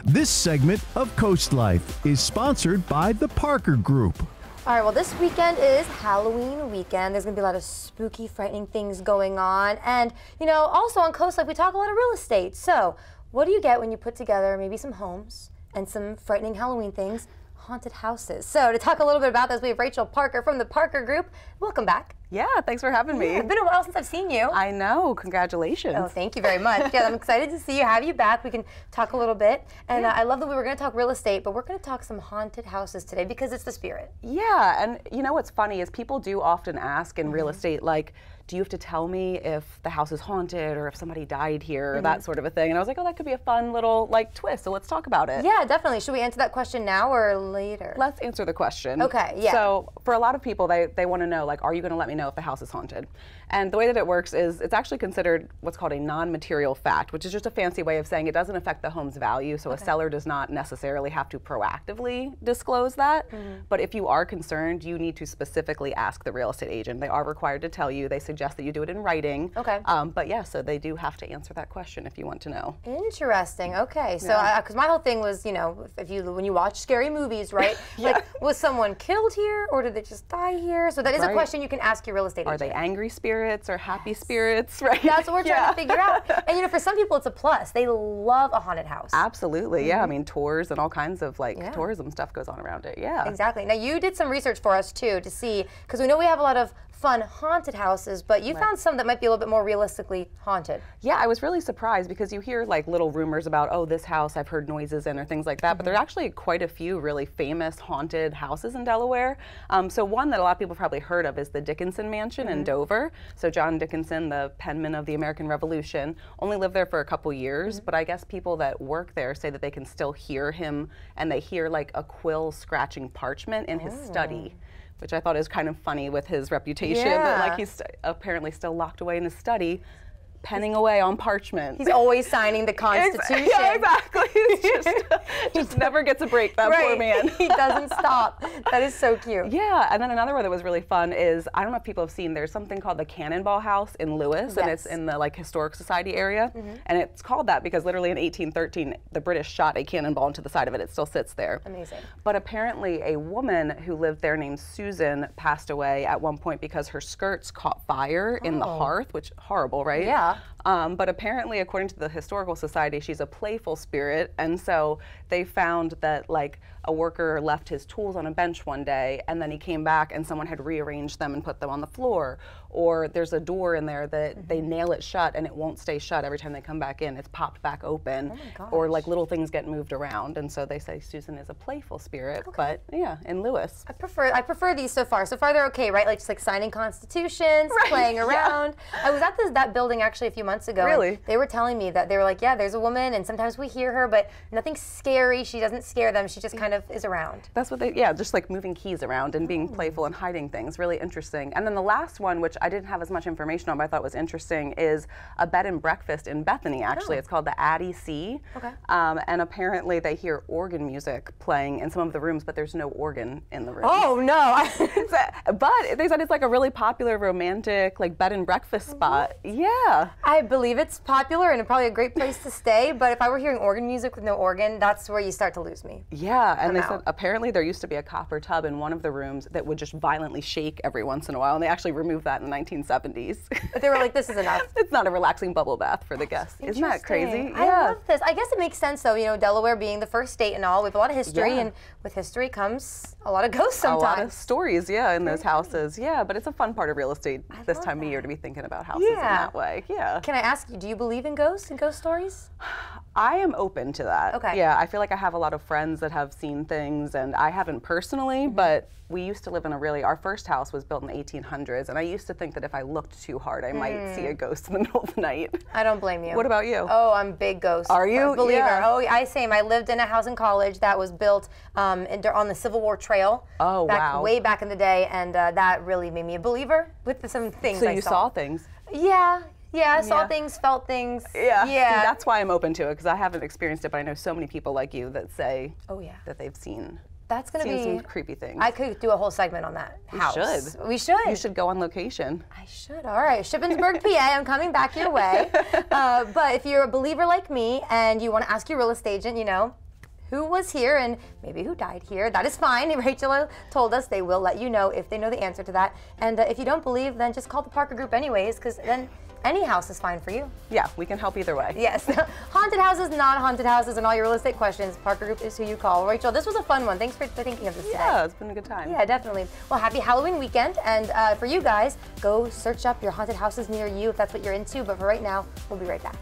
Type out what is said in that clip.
This segment of Coast Life is sponsored by the Parker Group. All right, well, this weekend is Halloween weekend. There's going to be a lot of spooky, frightening things going on. And, you know, also on CoastLife, we talk a lot of real estate. So what do you get when you put together maybe some homes and some frightening Halloween things? Haunted houses. So to talk a little bit about this, we have Rachel Parker from the Parker Group. Welcome back. Yeah, thanks for having me. It's been a while since I've seen you. I know, congratulations. Oh, thank you very much. Yeah, I'm excited to see you, have you back. We can talk a little bit. And I love that we were going to talk real estate, but we're going to talk some haunted houses today because it's the spirit. Yeah, and you know what's funny is people do often ask in real estate, like, do you have to tell me if the house is haunted or if somebody died here or that sort of a thing? And I was like, oh, that could be a fun little like twist, so let's talk about it. Yeah, definitely. Should we answer that question now or later? Let's answer the question. Okay, yeah. So for a lot of people, they want to know, like, are you going to let me know if the house is haunted? And the way that it works is it's actually considered what's called a non-material fact, which is just a fancy way of saying it doesn't affect the home's value, so a seller does not necessarily have to proactively disclose that. But if you are concerned, you need to specifically ask the real estate agent. They are required to tell you. They suggest that you do it in writing. Okay. But yeah, so they do have to answer that question if you want to know. Interesting. Okay. So, because my whole thing was, you know, when you watch scary movies, right? Like, was someone killed here or did they just die here? So that is a question you can ask your real estate agent. Are they angry spirits or happy spirits, right? That's what we're trying to figure out. And you know, for some people, it's a plus. They love a haunted house. Absolutely. Yeah. I mean, tours and all kinds of like tourism stuff goes on around it. Yeah. Exactly. Now, you did some research for us too to see, because we know we have a lot of fun haunted houses, but you found some that might be a little bit more realistically haunted. Yeah, I was really surprised because you hear like little rumors about, oh, this house I've heard noises in or things like that, but there are actually quite a few really famous haunted houses in Delaware. So one that a lot of people have probably heard of is the Dickinson Mansion in Dover. So John Dickinson, the penman of the American Revolution, only lived there for a couple years, but I guess people that work there say that they can still hear him and they hear like a quill scratching parchment in his study, which I thought is kind of funny with his reputation, that like he's apparently still locked away in his study, penning away on parchment. He's always signing the Constitution. Yeah, exactly. It's just never gets a break, that poor man. He doesn't stop. That is so cute. Yeah, and then another one that was really fun is, I don't know if people have seen, there's something called the Cannonball House in Lewis, and it's in the like Historic Society area, and it's called that because literally in 1813, the British shot a cannonball into the side of it. It still sits there. Amazing. But apparently a woman who lived there named Susan passed away at one point because her skirts caught fire in the hearth, which horrible, right? Yeah. But apparently, according to the Historical Society, she's a playful spirit, and so they found that like a worker left his tools on a bench one day, and then he came back and someone had rearranged them and put them on the floor. Or there's a door in there that they nail it shut and it won't stay shut every time they come back in. It's popped back open. Oh my gosh. Or like little things get moved around, and so they say Susan is a playful spirit. But yeah, in Lewis. I prefer these so far. So far they're okay, right? Like just like signing constitutions, playing around. I was at that building actually a few months ago. Really? They were telling me that they were like, yeah, there's a woman, and sometimes we hear her, but nothing scary. She doesn't scare them. She just kind of is around. That's what just like moving keys around and being playful and hiding things. Really interesting. And then the last one, which I didn't have as much information on, but I thought was interesting, is a bed and breakfast in Bethany, actually. It's called the Addie C. Okay. And apparently they hear organ music playing in some of the rooms, but there's no organ in the room. Oh, no. But they said it's like a really popular romantic like bed and breakfast spot. Yeah. I believe it's popular and probably a great place to stay, but if I were hearing organ music with no organ, that's where you start to lose me. Yeah, and they said apparently there used to be a copper tub in one of the rooms that would just violently shake every once in a while, and they actually removed that in the 1970s. But they were like, this is enough. It's not a relaxing bubble bath for the guests. Isn't that crazy? I love this. I guess it makes sense though, you know, Delaware being the first state and all, we have a lot of history, and with history comes a lot of ghosts sometimes. A lot of stories, in those houses. Yeah, but it's a fun part of real estate this time of year to be thinking about houses in that way. Yeah. Can I ask you, do you believe in ghosts and ghost stories? I am open to that. Okay. Yeah, I feel like I have a lot of friends that have seen things, and I haven't personally, but we used to live in our first house was built in the 1800s, and I used to think that if I looked too hard, I might see a ghost in the middle of the night. I don't blame you. What about you? Oh, I'm a big ghost. Are you? Believer. Yeah. Oh, I lived in a house in college that was built on the Civil War Trail. Oh, wow. Way back in the day, and that really made me a believer with some things So you saw things? Yeah. Yeah, I saw things, felt things. Yeah. See, that's why I'm open to it, because I haven't experienced it, but I know so many people like you that say that they've seen. That's going to be some creepy things. I could do a whole segment on that house. We should. We You should go on location. I should. All right. Shippensburg, PA. I'm coming back your way. But if you're a believer like me and you want to ask your real estate agent, who was here and maybe who died here. That is fine. Rachel told us they will let you know if they know the answer to that. And if you don't believe, then just call the Parker Group anyways, because then any house is fine for you. Yeah, we can help either way. Yes. Haunted houses, not haunted houses, and all your real estate questions, Parker Group is who you call. Rachel, this was a fun one. Thanks for thinking of this today. Yeah, it's been a good time. Yeah, definitely. Well, happy Halloween weekend. And for you guys, go search up your haunted houses near you if that's what you're into. But for right now, we'll be right back.